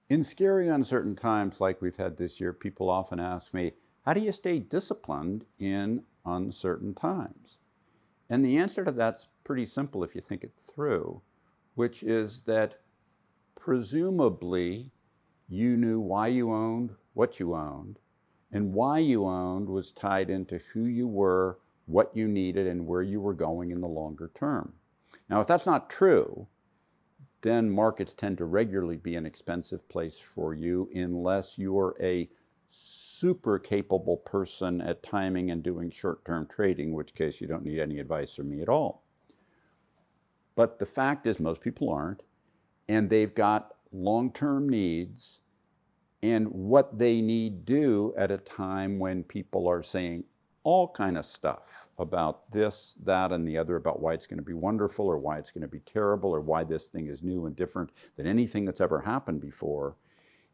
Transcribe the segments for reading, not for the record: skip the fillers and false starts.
In scary, uncertain times like we've had this year, people often ask me, how do you stay disciplined in uncertain times? And the answer to that's pretty simple if you think it through, which is that presumably you knew why you owned what you owned, and why you owned was tied into who you were, what you needed, and where you were going in the longer term. Now, if that's not true, then markets tend to regularly be an expensive place for you unless you're a super capable person at timing and doing short-term trading, in which case you don't need any advice from me at all. But the fact is most people aren't, and they've got long-term needs, and what they need do at a time when people are saying all kind of stuff about this, that, and the other, about why it's going to be wonderful or why it's going to be terrible or why this thing is new and different than anything that's ever happened before,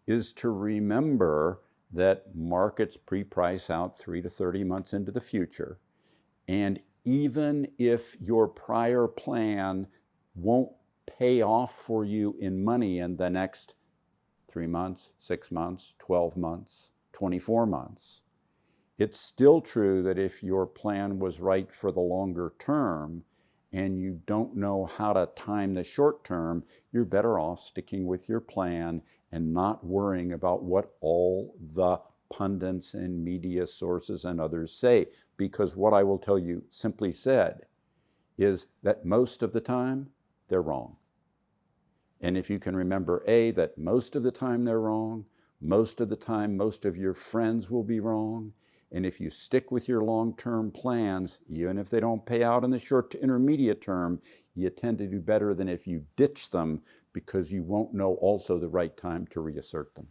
is to remember that markets pre-price out 3 to 30 months into the future. And even if your prior plan won't pay off for you in money in the next 3 months, 6 months, 12 months, 24 months, it's still true that if your plan was right for the longer term and you don't know how to time the short term, you're better off sticking with your plan and not worrying about what all the pundits and media sources and others say. Because what I will tell you, simply said, is that most of the time, they're wrong. And if you can remember, A, that most of the time they're wrong, most of the time most of your friends will be wrong, and if you stick with your long-term plans, even if they don't pay out in the short to intermediate term, you tend to do better than if you ditch them because you won't know also the right time to reassert them.